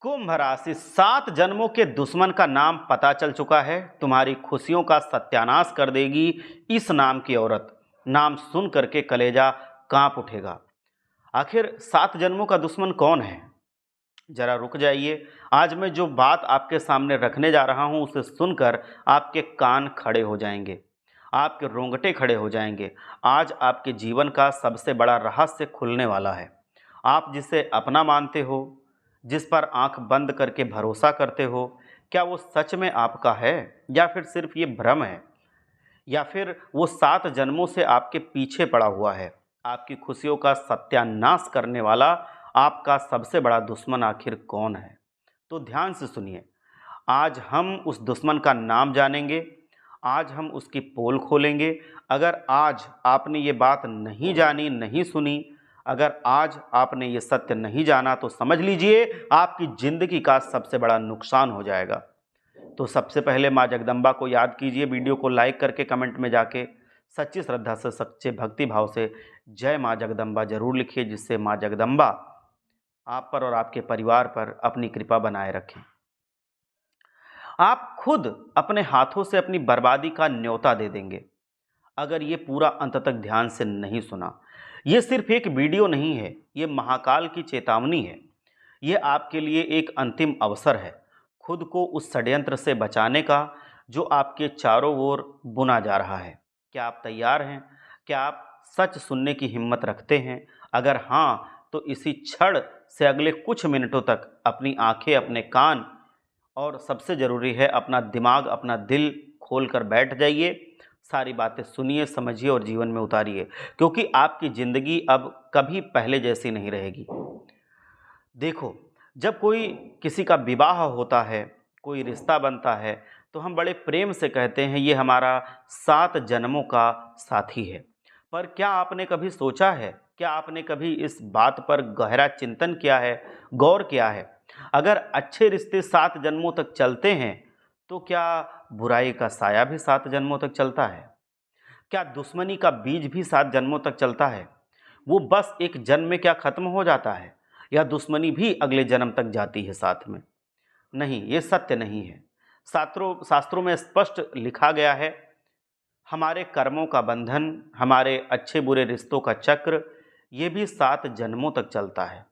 कुंभ राशि 7 जन्मों के दुश्मन का नाम पता चल चुका है। तुम्हारी खुशियों का सत्यानाश कर देगी इस नाम की औरत। नाम सुन करके कलेजा कांप उठेगा। आखिर 7 जन्मों का दुश्मन कौन है? जरा रुक जाइए। आज मैं जो बात आपके सामने रखने जा रहा हूं उसे सुनकर आपके कान खड़े हो जाएंगे, आपके रोंगटे खड़े हो जाएंगे। आज आपके जीवन का सबसे बड़ा रहस्य खुलने वाला है। आप जिसे अपना मानते हो, जिस पर आंख बंद करके भरोसा करते हो, क्या वो सच में आपका है या फिर सिर्फ ये भ्रम है? या फिर वो 7 जन्मों से आपके पीछे पड़ा हुआ है? आपकी खुशियों का सत्यानाश करने वाला आपका सबसे बड़ा दुश्मन आखिर कौन है? तो ध्यान से सुनिए। आज हम उस दुश्मन का नाम जानेंगे। आज हम उसकी पोल खोलेंगे। अगर आज आपने ये बात नहीं जानी, नहीं सुनी, अगर आज आपने ये सत्य नहीं जाना तो समझ लीजिए आपकी ज़िंदगी का सबसे बड़ा नुकसान हो जाएगा। तो सबसे पहले माँ जगदम्बा को याद कीजिए। वीडियो को लाइक करके कमेंट में जाके सच्ची श्रद्धा से, सच्चे भक्ति भाव से जय माँ जगदम्बा ज़रूर लिखिए, जिससे माँ जगदम्बा आप पर और आपके परिवार पर अपनी कृपा बनाए रखें। आप खुद अपने हाथों से अपनी बर्बादी का न्योता दे देंगे अगर ये पूरा अंत तक ध्यान से नहीं सुना। ये सिर्फ एक वीडियो नहीं है, ये महाकाल की चेतावनी है। ये आपके लिए एक अंतिम अवसर है खुद को उस षड्यंत्र से बचाने का जो आपके चारों ओर बुना जा रहा है। क्या आप तैयार हैं? क्या आप सच सुनने की हिम्मत रखते हैं? अगर हाँ, तो इसी क्षण से अगले कुछ मिनटों तक अपनी आंखें, अपने कान और सबसे ज़रूरी है अपना दिमाग, अपना दिल खोल कर बैठ जाइए। सारी बातें सुनिए, समझिए और जीवन में उतारिए, क्योंकि आपकी ज़िंदगी अब कभी पहले जैसी नहीं रहेगी। देखो, जब कोई किसी का विवाह होता है, कोई रिश्ता बनता है, तो हम बड़े प्रेम से कहते हैं ये हमारा 7 जन्मों का साथी है। पर क्या आपने कभी सोचा है, क्या आपने कभी इस बात पर गहरा चिंतन किया है, गौर किया है? अगर अच्छे रिश्ते 7 जन्मों तक चलते हैं, तो क्या बुराई का साया भी 7 जन्मों तक चलता है? क्या दुश्मनी का बीज भी 7 जन्मों तक चलता है? वो बस एक जन्म में क्या खत्म हो जाता है, या दुश्मनी भी अगले जन्म तक जाती है साथ में? नहीं, ये सत्य नहीं है। शास्त्रों शास्त्रों में स्पष्ट लिखा गया है, हमारे कर्मों का बंधन, हमारे अच्छे बुरे रिश्तों का चक्र, ये भी 7 जन्मों तक चलता है।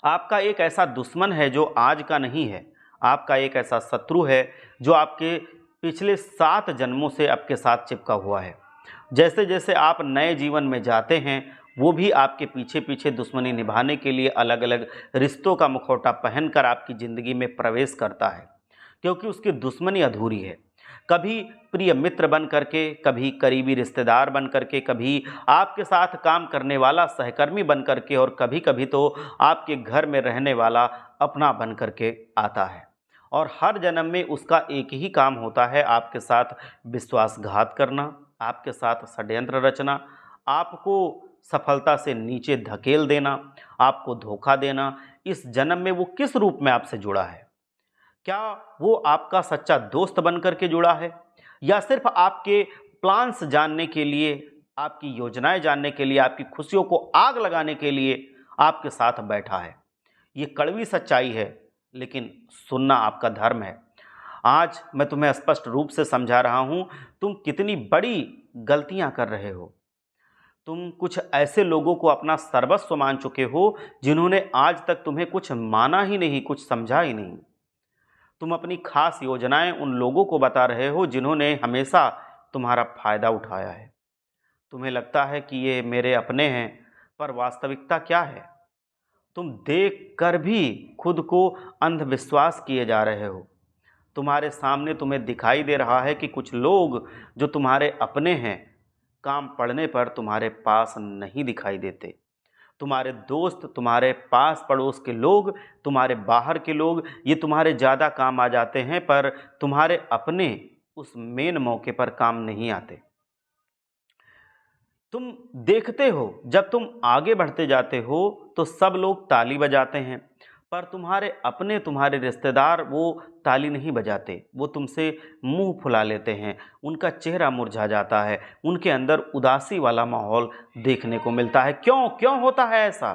आपका एक ऐसा दुश्मन है जो आज का नहीं है। आपका एक ऐसा शत्रु है जो आपके पिछले 7 जन्मों से आपके साथ चिपका हुआ है। जैसे जैसे आप नए जीवन में जाते हैं, वो भी आपके पीछे पीछे दुश्मनी निभाने के लिए अलग अलग रिश्तों का मुखौटा पहनकर आपकी ज़िंदगी में प्रवेश करता है, क्योंकि उसकी दुश्मनी अधूरी है। कभी प्रिय मित्र बन करके, कभी करीबी रिश्तेदार बन करके, कभी आपके साथ काम करने वाला सहकर्मी बन करके, और कभी कभी तो आपके घर में रहने वाला अपना बन करके आता है। और हर जन्म में उसका एक ही काम होता है, आपके साथ विश्वासघात करना, आपके साथ षड्यंत्र रचना, आपको सफलता से नीचे धकेल देना, आपको धोखा देना। इस जन्म में वो किस रूप में आपसे जुड़ा है? क्या वो आपका सच्चा दोस्त बनकर के जुड़ा है, या सिर्फ आपके प्लान्स जानने के लिए, आपकी योजनाएं जानने के लिए, आपकी खुशियों को आग लगाने के लिए आपके साथ बैठा है? ये कड़वी सच्चाई है, लेकिन सुनना आपका धर्म है। आज मैं तुम्हें स्पष्ट रूप से समझा रहा हूं, तुम कितनी बड़ी गलतियां कर रहे हो। तुम कुछ ऐसे लोगों को अपना सर्वस्व मान चुके हो जिन्होंने आज तक तुम्हें कुछ माना ही नहीं, कुछ समझा ही नहीं। तुम अपनी खास योजनाएं उन लोगों को बता रहे हो जिन्होंने हमेशा तुम्हारा फायदा उठाया है। तुम्हें लगता है कि ये मेरे अपने हैं, पर वास्तविकता क्या है? तुम देख कर भी खुद को अंधविश्वास किए जा रहे हो। तुम्हारे सामने तुम्हें दिखाई दे रहा है कि कुछ लोग जो तुम्हारे अपने हैं, काम पड़ने पर तुम्हारे पास नहीं दिखाई देते। तुम्हारे दोस्त, तुम्हारे पास पड़ोस के लोग, तुम्हारे बाहर के लोग, ये तुम्हारे ज़्यादा काम आ जाते हैं, पर तुम्हारे अपने उस मेन मौके पर काम नहीं आते। तुम देखते हो, जब तुम आगे बढ़ते जाते हो तो सब लोग ताली बजाते हैं, पर तुम्हारे रिश्तेदार वो ताली नहीं बजाते, वो तुमसे मुंह फुला लेते हैं, उनका चेहरा मुरझा जाता है, उनके अंदर उदासी वाला माहौल देखने को मिलता है। क्यों क्यों होता है ऐसा?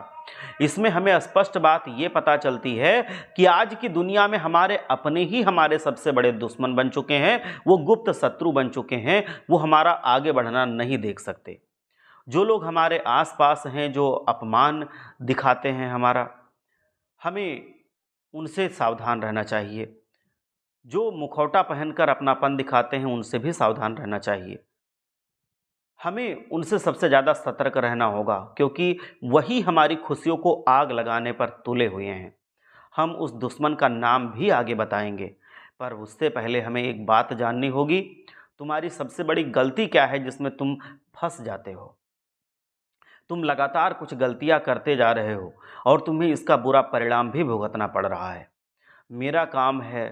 इसमें हमें स्पष्ट बात ये पता चलती है कि आज की दुनिया में हमारे अपने ही हमारे सबसे बड़े दुश्मन बन चुके हैं, वो गुप्त शत्रु बन चुके हैं, वो हमारा आगे बढ़ना नहीं देख सकते। जो लोग हमारे आसपास हैं, जो अपमान दिखाते हैं हमारा, हमें उनसे सावधान रहना चाहिए। जो मुखौटा पहनकर अपनापन दिखाते हैं, उनसे भी सावधान रहना चाहिए। हमें उनसे सबसे ज़्यादा सतर्क रहना होगा, क्योंकि वही हमारी खुशियों को आग लगाने पर तुले हुए हैं। हम उस दुश्मन का नाम भी आगे बताएंगे, पर उससे पहले हमें एक बात जाननी होगी। तुम्हारी सबसे बड़ी गलती क्या है जिसमें तुम फंस जाते हो? तुम लगातार कुछ गलतियां करते जा रहे हो और तुम्हें इसका बुरा परिणाम भी भुगतना पड़ रहा है। मेरा काम है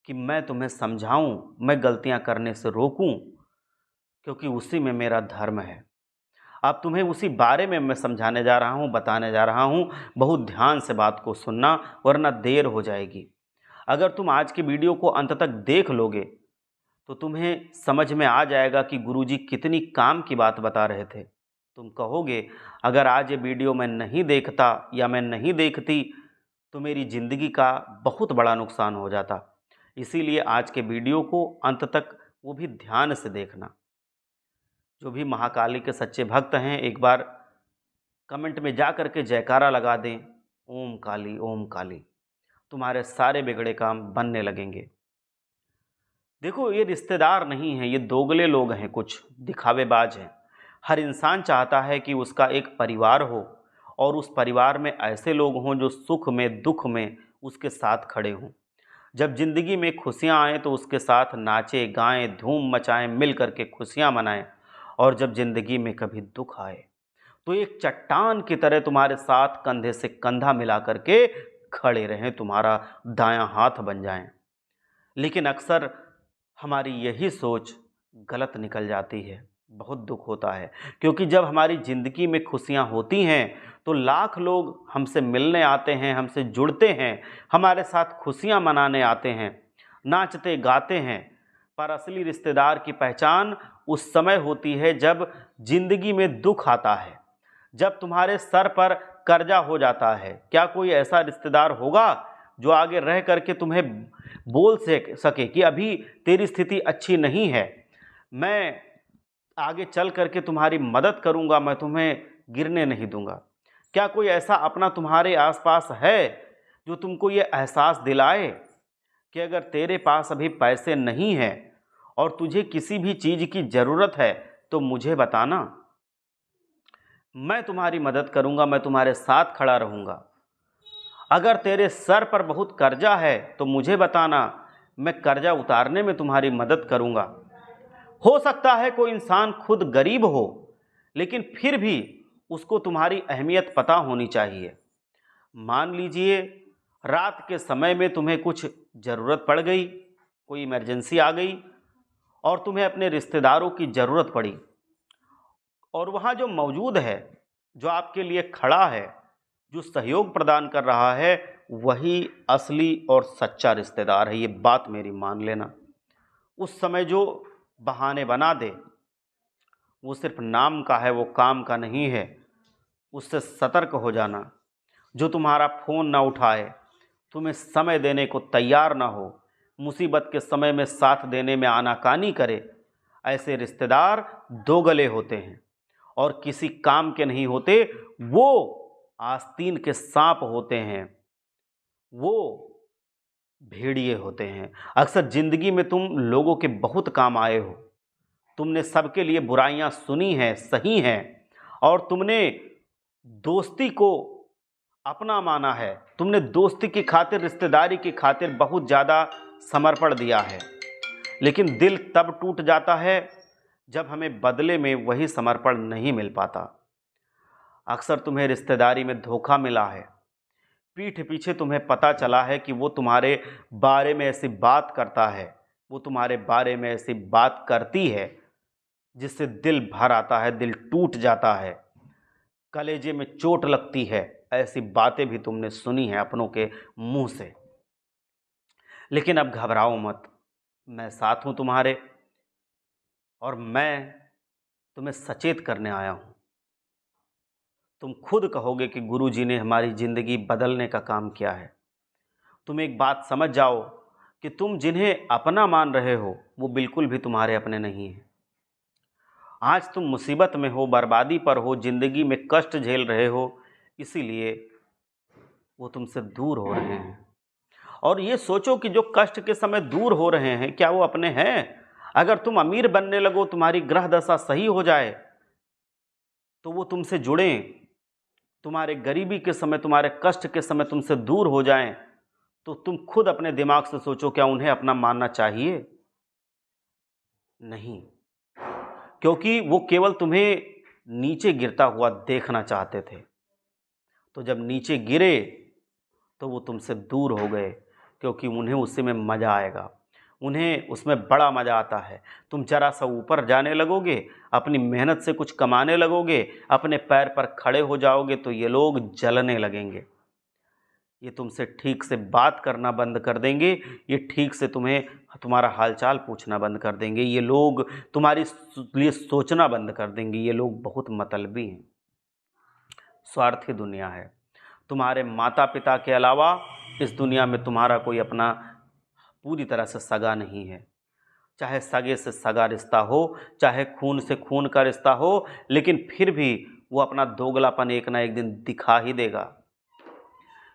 कि मैं तुम्हें समझाऊं, मैं गलतियां करने से रोकूं, क्योंकि उसी में मेरा धर्म है। अब तुम्हें उसी बारे में मैं समझाने जा रहा हूं, बताने जा रहा हूं। बहुत ध्यान से बात को सुनना, वरना देर हो जाएगी। अगर तुम आज की वीडियो को अंत तक देख लोगे तो तुम्हें समझ में आ जाएगा कि गुरुजी कितनी काम की बात बता रहे थे। तुम कहोगे, अगर आज ये वीडियो मैं नहीं देखता या मैं नहीं देखती तो मेरी ज़िंदगी का बहुत बड़ा नुकसान हो जाता। इसीलिए आज के वीडियो को अंत तक वो भी ध्यान से देखना। जो भी महाकाली के सच्चे भक्त हैं, एक बार कमेंट में जा कर के जयकारा लगा दें, ओम काली ओम काली। तुम्हारे सारे बिगड़े काम बनने लगेंगे। देखो, ये रिश्तेदार नहीं हैं, ये दोगले लोग हैं, कुछ दिखावेबाज हैं। हर इंसान चाहता है कि उसका एक परिवार हो और उस परिवार में ऐसे लोग हों जो सुख में दुख में उसके साथ खड़े हों। जब ज़िंदगी में खुशियाँ आएँ तो उसके साथ नाचें गाएं, धूम मचाएं, मिल कर के खुशियाँ मनाएं। और जब ज़िंदगी में कभी दुख आए तो एक चट्टान की तरह तुम्हारे साथ कंधे से कंधा मिला करके खड़े रहें, तुम्हारा दायां हाथ बन जाएं। लेकिन अक्सर हमारी यही सोच गलत निकल जाती है। बहुत दुख होता है, क्योंकि जब हमारी ज़िंदगी में खुशियाँ होती हैं तो लाख लोग हमसे मिलने आते हैं, हमसे जुड़ते हैं, हमारे साथ खुशियाँ मनाने आते हैं, नाचते गाते हैं। पर असली रिश्तेदार की पहचान उस समय होती है जब ज़िंदगी में दुख आता है, जब तुम्हारे सर पर कर्जा हो जाता है। क्या कोई ऐसा रिश्तेदार होगा जो आगे रह करके तुम्हें बोल सके कि अभी तेरी स्थिति अच्छी नहीं है, मैं आगे चल करके तुम्हारी मदद करूंगा, मैं तुम्हें गिरने नहीं दूंगा? क्या कोई ऐसा अपना तुम्हारे आसपास है जो तुमको ये एहसास दिलाए कि अगर तेरे पास अभी पैसे नहीं हैं और तुझे किसी भी चीज़ की ज़रूरत है तो मुझे बताना, मैं तुम्हारी मदद करूंगा, मैं तुम्हारे साथ खड़ा रहूंगा। अगर तेरे सर पर बहुत कर्जा है तो मुझे बताना, मैं कर्जा उतारने में तुम्हारी मदद करूंगा। हो सकता है कोई इंसान खुद गरीब हो, लेकिन फिर भी उसको तुम्हारी अहमियत पता होनी चाहिए। मान लीजिए रात के समय में तुम्हें कुछ ज़रूरत पड़ गई, कोई इमरजेंसी आ गई और तुम्हें अपने रिश्तेदारों की ज़रूरत पड़ी, और वहाँ जो मौजूद है, जो आपके लिए खड़ा है, जो सहयोग प्रदान कर रहा है, वही असली और सच्चा रिश्तेदार है। ये बात मेरी मान लेना। उस समय जो बहाने बना दे वो सिर्फ नाम का है, वो काम का नहीं है। उससे सतर्क हो जाना। जो तुम्हारा फ़ोन ना उठाए, तुम्हें समय देने को तैयार ना हो, मुसीबत के समय में साथ देने में आनाकानी करे, ऐसे रिश्तेदार दोगले होते हैं और किसी काम के नहीं होते। वो आस्तीन के सांप होते हैं, वो भेड़िए होते हैं। अक्सर ज़िंदगी में तुम लोगों के बहुत काम आए हो। तुमने सबके लिए बुराइयां सुनी हैं, सही हैं, और तुमने दोस्ती को अपना माना है। तुमने दोस्ती की खातिर, रिश्तेदारी की खातिर बहुत ज़्यादा समर्पण दिया है। लेकिन दिल तब टूट जाता है जब हमें बदले में वही समर्पण नहीं मिल पाता। अक्सर तुम्हें रिश्तेदारी में धोखा मिला है। पीठ पीछे तुम्हें पता चला है कि वो तुम्हारे बारे में ऐसी बात करता है, वो तुम्हारे बारे में ऐसी बात करती है जिससे दिल भर आता है, दिल टूट जाता है, कलेजे में चोट लगती है। ऐसी बातें भी तुमने सुनी हैं अपनों के मुंह से। लेकिन अब घबराओ मत, मैं साथ हूं तुम्हारे, और मैं तुम्हें सचेत करने आया हूं। तुम खुद कहोगे कि गुरुजी ने हमारी ज़िंदगी बदलने का काम किया है। तुम एक बात समझ जाओ कि तुम जिन्हें अपना मान रहे हो वो बिल्कुल भी तुम्हारे अपने नहीं हैं। आज तुम मुसीबत में हो, बर्बादी पर हो, ज़िंदगी में कष्ट झेल रहे हो, इसीलिए वो तुमसे दूर हो रहे हैं। और ये सोचो कि जो कष्ट के समय दूर हो रहे हैं, क्या वो अपने हैं? अगर तुम अमीर बनने लगो, तुम्हारी ग्रह दशा सही हो जाए, तो वो तुमसे जुड़ें, तुम्हारे गरीबी के समय, तुम्हारे कष्ट के समय तुमसे दूर हो जाएं, तो तुम खुद अपने दिमाग से सोचो, क्या उन्हें अपना मानना चाहिए? नहीं, क्योंकि वो केवल तुम्हें नीचे गिरता हुआ देखना चाहते थे। तो जब नीचे गिरे तो वो तुमसे दूर हो गए, क्योंकि उन्हें उसी में मज़ा आएगा, उन्हें उसमें बड़ा मज़ा आता है। तुम जरा सा ऊपर जाने लगोगे, अपनी मेहनत से कुछ कमाने लगोगे, अपने पैर पर खड़े हो जाओगे, तो ये लोग जलने लगेंगे। ये तुमसे ठीक से बात करना बंद कर देंगे, ये ठीक से तुम्हारा हालचाल पूछना बंद कर देंगे, ये लोग तुम्हारी लिए सोचना बंद कर देंगे। ये लोग बहुत मतलबी हैं, स्वार्थी दुनिया है। तुम्हारे माता पिता के अलावा इस दुनिया में तुम्हारा कोई अपना पूरी तरह से सगा नहीं है। चाहे सगे से सगा रिश्ता हो, चाहे खून से खून का रिश्ता हो, लेकिन फिर भी वो अपना दोगलापन एक ना एक दिन दिखा ही देगा।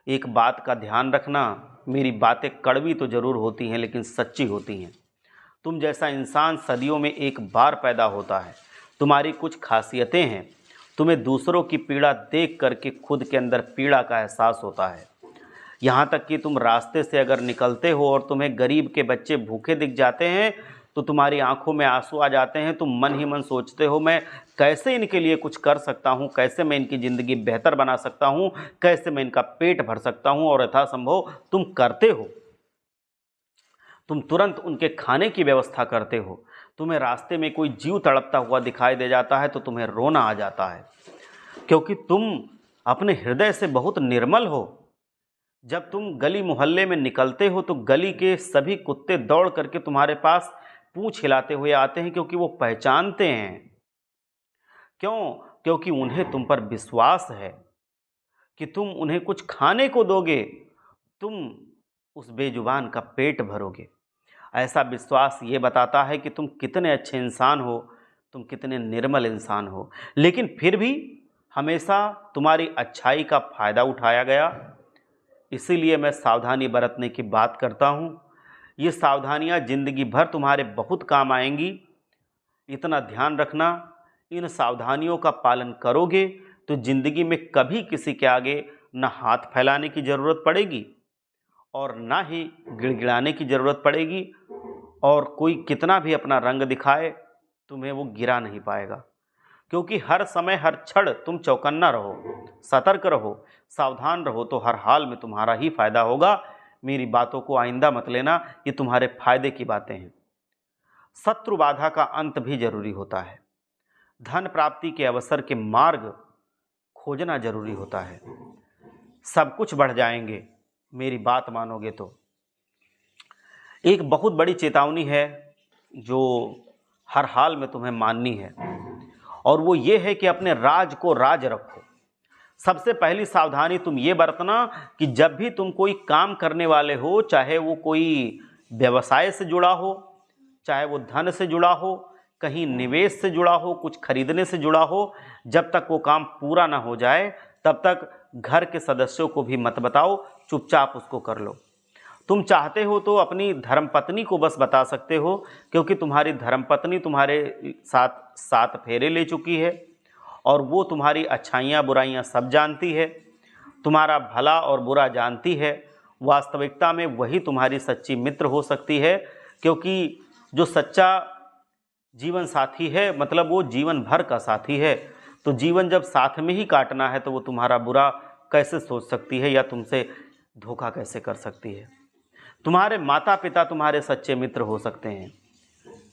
एक बात का ध्यान रखना, मेरी बातें कड़वी तो ज़रूर होती हैं, लेकिन सच्ची होती हैं। तुम जैसा इंसान सदियों में एक बार पैदा होता है। तुम्हारी कुछ खासियतें हैं। तुम्हें दूसरों की पीड़ा देख करके खुद के अंदर पीड़ा का एहसास होता है। यहाँ तक कि तुम रास्ते से अगर निकलते हो और तुम्हें गरीब के बच्चे भूखे दिख जाते हैं, तो तुम्हारी आंखों में आंसू आ जाते हैं। तुम मन ही मन सोचते हो, मैं कैसे इनके लिए कुछ कर सकता हूँ, कैसे मैं इनकी ज़िंदगी बेहतर बना सकता हूँ, कैसे मैं इनका पेट भर सकता हूँ। और यथासंभव तुम करते हो, तुम तुरंत उनके खाने की व्यवस्था करते हो। तुम्हें रास्ते में कोई जीव तड़पता हुआ दिखाई दे जाता है तो तुम्हें रोना आ जाता है, क्योंकि तुम अपने हृदय से बहुत निर्मल हो। जब तुम गली मोहल्ले में निकलते हो तो गली के सभी कुत्ते दौड़ करके तुम्हारे पास पूंछ हिलाते हुए आते हैं, क्योंकि वो पहचानते हैं। क्यों? क्योंकि उन्हें तुम पर विश्वास है कि तुम उन्हें कुछ खाने को दोगे, तुम उस बेजुबान का पेट भरोगे। ऐसा विश्वास ये बताता है कि तुम कितने अच्छे इंसान हो, तुम कितने निर्मल इंसान हो। लेकिन फिर भी हमेशा तुम्हारी अच्छाई का फ़ायदा उठाया गया। इसीलिए मैं सावधानी बरतने की बात करता हूँ। ये सावधानियाँ ज़िंदगी भर तुम्हारे बहुत काम आएंगी। इतना ध्यान रखना, इन सावधानियों का पालन करोगे तो ज़िंदगी में कभी किसी के आगे न हाथ फैलाने की ज़रूरत पड़ेगी और ना ही गिड़गिड़ाने की ज़रूरत पड़ेगी। और कोई कितना भी अपना रंग दिखाए, तुम्हें वो गिरा नहीं पाएगा, क्योंकि हर समय हर क्षण तुम चौकन्ना रहो, सतर्क रहो, सावधान रहो, तो हर हाल में तुम्हारा ही फायदा होगा। मेरी बातों को आइंदा मत लेना, ये तुम्हारे फायदे की बातें हैं। शत्रु बाधा का अंत भी जरूरी होता है। धन प्राप्ति के अवसर के मार्ग खोजना जरूरी होता है। सब कुछ बढ़ जाएंगे, मेरी बात मानोगे तो। एक बहुत बड़ी चेतावनी है जो हर हाल में तुम्हें माननी है, और वो ये है कि अपने राज को राज रखो। सबसे पहली सावधानी तुम ये बरतना कि जब भी तुम कोई काम करने वाले हो, चाहे वो कोई व्यवसाय से जुड़ा हो, चाहे वो धन से जुड़ा हो, कहीं निवेश से जुड़ा हो, कुछ खरीदने से जुड़ा हो, जब तक वो काम पूरा ना हो जाए तब तक घर के सदस्यों को भी मत बताओ, चुपचाप उसको कर लो। तुम चाहते हो तो अपनी धर्मपत्नी को बस बता सकते हो, क्योंकि तुम्हारी धर्मपत्नी तुम्हारे साथ 7 फेरे ले चुकी है और वो तुम्हारी अच्छाइयाँ बुराइयाँ सब जानती है, तुम्हारा भला और बुरा जानती है। वास्तविकता में वही तुम्हारी सच्ची मित्र हो सकती है, क्योंकि जो सच्चा जीवन साथी है मतलब वो जीवन भर का साथी है। तो जीवन जब साथ में ही काटना है तो वो तुम्हारा बुरा कैसे सोच सकती है या तुमसे धोखा कैसे कर सकती है। तुम्हारे माता पिता तुम्हारे सच्चे मित्र हो सकते हैं,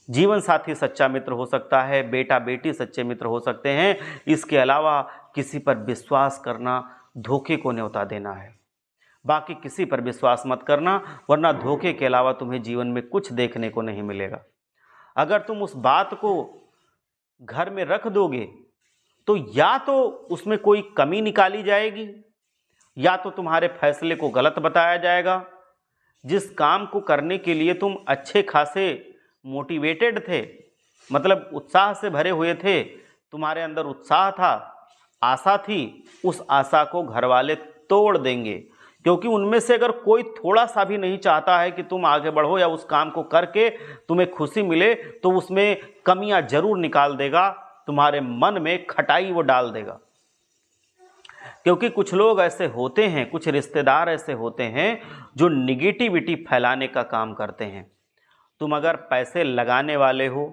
जीवन साथी सच्चा मित्र हो सकता है, बेटा बेटी सच्चे मित्र हो सकते हैं। इसके अलावा किसी पर विश्वास करना धोखे को न्योता देना है। बाकी किसी पर विश्वास मत करना, वरना धोखे के अलावा तुम्हें जीवन में कुछ देखने को नहीं मिलेगा। अगर तुम उस बात को घर में रख दोगे तो या तो उसमें कोई कमी निकाली जाएगी, या तो तुम्हारे फैसले को गलत बताया जाएगा। जिस काम को करने के लिए तुम अच्छे खासे मोटिवेटेड थे, मतलब उत्साह से भरे हुए थे, तुम्हारे अंदर उत्साह था, आशा थी, उस आशा को घर वाले तोड़ देंगे। क्योंकि उनमें से अगर कोई थोड़ा सा भी नहीं चाहता है कि तुम आगे बढ़ो या उस काम को करके तुम्हें खुशी मिले, तो उसमें कमियां जरूर निकाल देगा, तुम्हारे मन में खटाई वो डाल देगा। क्योंकि कुछ लोग ऐसे होते हैं, कुछ रिश्तेदार ऐसे होते हैं जो निगेटिविटी फैलाने का काम करते हैं। तुम अगर पैसे लगाने वाले हो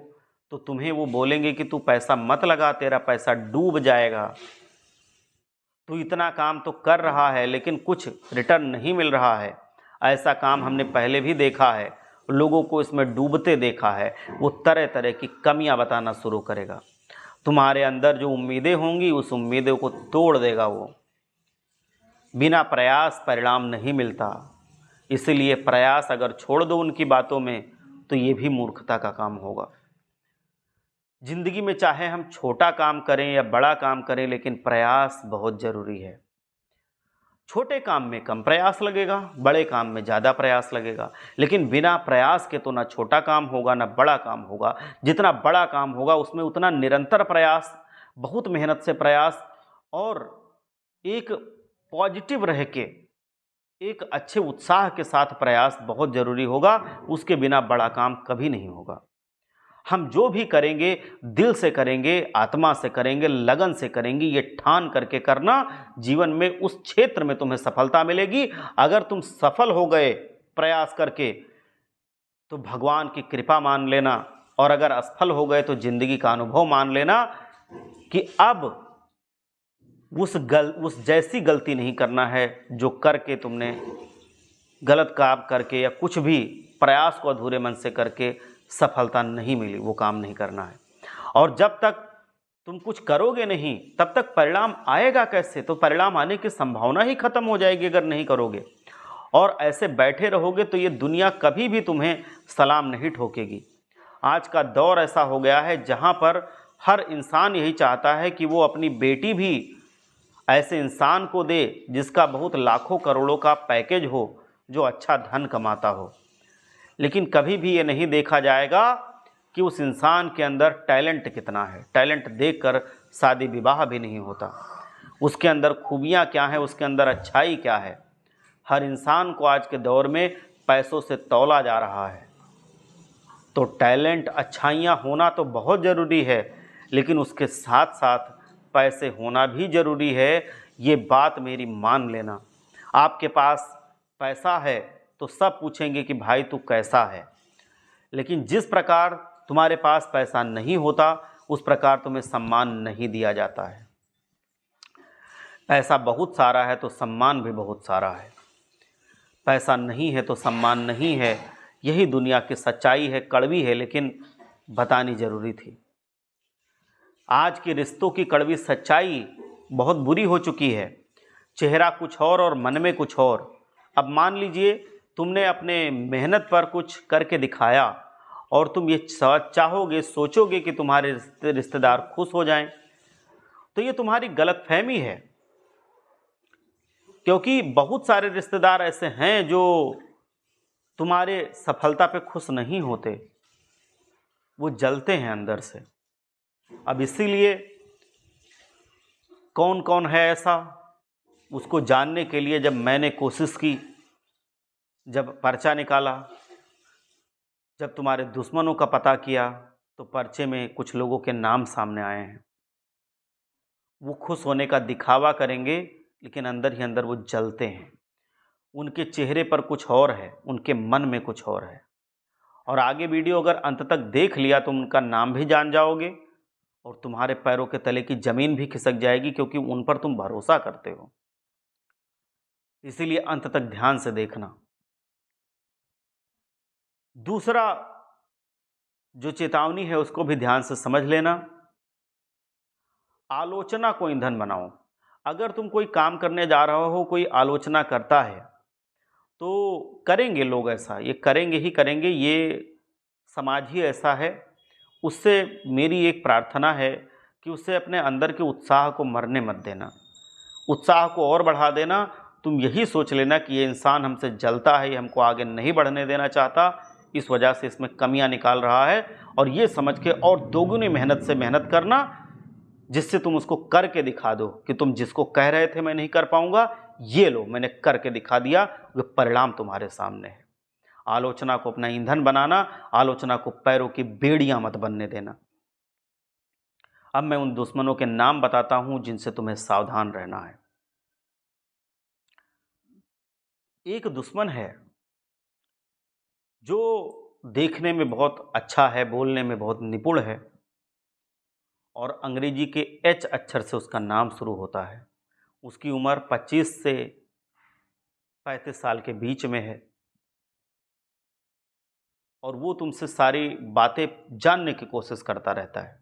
तो तुम्हें वो बोलेंगे कि तू पैसा मत लगा, तेरा पैसा डूब जाएगा। तू इतना काम तो कर रहा है लेकिन कुछ रिटर्न नहीं मिल रहा है। ऐसा काम हमने पहले भी देखा है, लोगों को इसमें डूबते देखा है। वो तरह तरह की कमियां बताना शुरू करेगा। तुम्हारे अंदर जो उम्मीदें होंगी उस उम्मीदों को तोड़ देगा वो। बिना प्रयास परिणाम नहीं मिलता, इसलिए प्रयास अगर छोड़ दो उनकी बातों में तो ये भी मूर्खता का काम होगा। जिंदगी में चाहे हम छोटा काम करें या बड़ा काम करें, लेकिन प्रयास बहुत जरूरी है। छोटे काम में कम प्रयास लगेगा, बड़े काम में ज़्यादा प्रयास लगेगा, लेकिन बिना प्रयास के तो ना छोटा काम होगा ना बड़ा काम होगा। जितना बड़ा काम होगा उसमें उतना निरंतर प्रयास, बहुत मेहनत से प्रयास और एक पॉजिटिव रह के, एक अच्छे उत्साह के साथ प्रयास बहुत ज़रूरी होगा। उसके बिना बड़ा काम कभी नहीं होगा। हम जो भी करेंगे दिल से करेंगे, आत्मा से करेंगे, लगन से करेंगे, ये ठान करके करना। जीवन में उस क्षेत्र में तुम्हें सफलता मिलेगी। अगर तुम सफल हो गए प्रयास करके तो भगवान की कृपा मान लेना, और अगर असफल हो गए तो जिंदगी का अनुभव मान लेना कि अब उस जैसी गलती नहीं करना है जो करके तुमने गलत काम करके या कुछ भी प्रयास को अधूरे मन से करके सफलता नहीं मिली, वो काम नहीं करना है। और जब तक तुम कुछ करोगे नहीं तब तक परिणाम आएगा कैसे? तो परिणाम आने की संभावना ही खत्म हो जाएगी अगर नहीं करोगे। और ऐसे बैठे रहोगे तो ये दुनिया कभी भी तुम्हें सलाम नहीं ठोकेगी। आज का दौर ऐसा हो गया है जहाँ पर हर इंसान यही चाहता है कि वो अपनी बेटी भी ऐसे इंसान को दे जिसका बहुत लाखों करोड़ों का पैकेज हो, जो अच्छा धन कमाता हो। लेकिन कभी भी ये नहीं देखा जाएगा कि उस इंसान के अंदर टैलेंट कितना है। टैलेंट देखकर शादी विवाह भी नहीं होता। उसके अंदर खूबियाँ क्या हैं, उसके अंदर अच्छाई क्या है। हर इंसान को आज के दौर में पैसों से तौला जा रहा है। तो टैलेंट, अच्छाइयाँ होना तो बहुत ज़रूरी है, लेकिन उसके साथ साथ पैसे होना भी ज़रूरी है। ये बात मेरी मान लेना। आपके पास पैसा है तो सब पूछेंगे कि भाई तू कैसा है, लेकिन जिस प्रकार तुम्हारे पास पैसा नहीं होता उस प्रकार तुम्हें सम्मान नहीं दिया जाता है। पैसा बहुत सारा है तो सम्मान भी बहुत सारा है। पैसा नहीं है तो सम्मान नहीं है। यही दुनिया की सच्चाई है, कड़वी है लेकिन बतानी ज़रूरी थी। आज के रिश्तों की कड़वी सच्चाई बहुत बुरी हो चुकी है। चेहरा कुछ और मन में कुछ और। अब मान लीजिए तुमने अपने मेहनत पर कुछ करके दिखाया और तुम ये चाहोगे, सोचोगे कि तुम्हारे रिश्तेदार खुश हो जाएं, तो ये तुम्हारी गलतफहमी है। क्योंकि बहुत सारे रिश्तेदार ऐसे हैं जो तुम्हारे सफलता पे खुश नहीं होते, वो जलते हैं अंदर से। अब इसीलिए कौन कौन है ऐसा, उसको जानने के लिए जब मैंने कोशिश की, जब पर्चा निकाला, जब तुम्हारे दुश्मनों का पता किया, तो पर्चे में कुछ लोगों के नाम सामने आए हैं। वो खुश होने का दिखावा करेंगे लेकिन अंदर ही अंदर वो जलते हैं। उनके चेहरे पर कुछ और है, उनके मन में कुछ और है। और आगे वीडियो अगर अंत तक देख लिया तो उनका नाम भी जान जाओगे और तुम्हारे पैरों के तले की ज़मीन भी खिसक जाएगी, क्योंकि उन पर तुम भरोसा करते हो। इसीलिए अंत तक ध्यान से देखना। दूसरा जो चेतावनी है उसको भी ध्यान से समझ लेना। आलोचना को ईंधन बनाओ। अगर तुम कोई काम करने जा रहे हो, कोई आलोचना करता है, तो करेंगे लोग ऐसा, ये करेंगे ही करेंगे, ये समाज ही ऐसा है। उससे मेरी एक प्रार्थना है कि उससे अपने अंदर के उत्साह को मरने मत देना, उत्साह को और बढ़ा देना। तुम यही सोच लेना कि ये इंसान हमसे जलता है, ये हमको आगे नहीं बढ़ने देना चाहता, इस वजह से इसमें कमियां निकाल रहा है, और ये समझ के और दोगुनी मेहनत से मेहनत करना, जिससे तुम उसको करके दिखा दो कि तुम जिसको कह रहे थे मैं नहीं कर पाऊंगा, ये लो मैंने करके दिखा दिया, वो परिणाम तुम्हारे सामने है। आलोचना को अपना ईंधन बनाना, आलोचना को पैरों की बेड़ियां मत बनने देना। अब मैं उन दुश्मनों के नाम बताता हूं जिनसे तुम्हें सावधान रहना है। एक दुश्मन है जो देखने में बहुत अच्छा है, बोलने में बहुत निपुण है, और अंग्रेजी के एच अक्षर से उसका नाम शुरू होता है। उसकी उम्र 25 से 35 साल के बीच में है, और वो तुमसे सारी बातें जानने की कोशिश करता रहता है।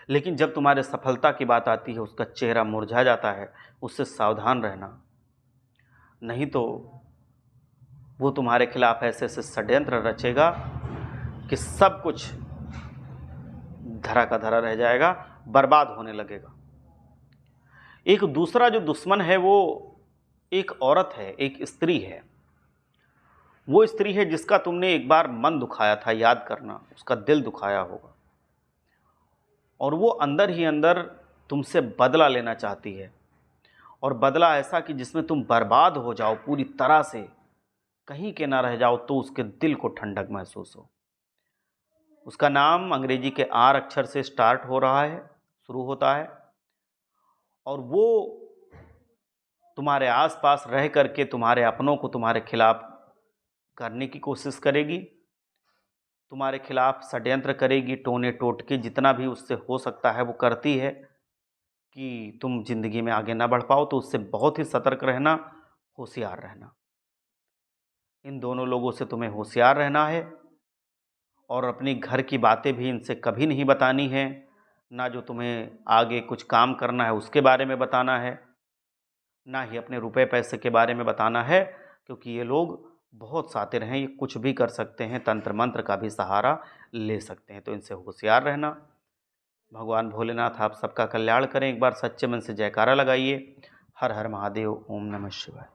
लेकिन जब तुम्हारे सफलता की बात आती है, उसका चेहरा मुरझा जाता है। उससे सावधान रहना, नहीं तो वो तुम्हारे खिलाफ ऐसे ऐसे षड्यंत्र रचेगा कि सब कुछ धरा का धरा रह जाएगा, बर्बाद होने लगेगा। एक दूसरा जो दुश्मन है वो एक औरत है, एक स्त्री है। वो स्त्री है जिसका तुमने एक बार मन दुखाया था, याद करना, उसका दिल दुखाया होगा, और वो अंदर ही अंदर तुमसे बदला लेना चाहती है, और बदला ऐसा कि जिसमें तुम बर्बाद हो जाओ पूरी तरह से, कहीं के ना रह जाओ, तो उसके दिल को ठंडक महसूस हो। उसका नाम अंग्रेजी के आर अक्षर से स्टार्ट हो रहा है, शुरू होता है, और वो तुम्हारे आसपास रह करके तुम्हारे अपनों को तुम्हारे खिलाफ करने की कोशिश करेगी, तुम्हारे खिलाफ षड्यंत्र करेगी, टोने टोटके जितना भी उससे हो सकता है वो करती है कि तुम जिंदगी में आगे ना बढ़ पाओ। तो उससे बहुत ही सतर्क रहना, होशियार रहना। इन दोनों लोगों से तुम्हें होशियार रहना है, और अपनी घर की बातें भी इनसे कभी नहीं बतानी है, ना जो तुम्हें आगे कुछ काम करना है उसके बारे में बताना है, ना ही अपने रुपए पैसे के बारे में बताना है, क्योंकि ये लोग बहुत शातिर हैं, ये कुछ भी कर सकते हैं, तंत्र मंत्र का भी सहारा ले सकते हैं। तो इनसे होशियार रहना। भगवान भोलेनाथ आप सबका कल्याण करें। एक बार सच्चे मन से जयकारा लगाइए। हर हर महादेव, ओम नमः शिवाय।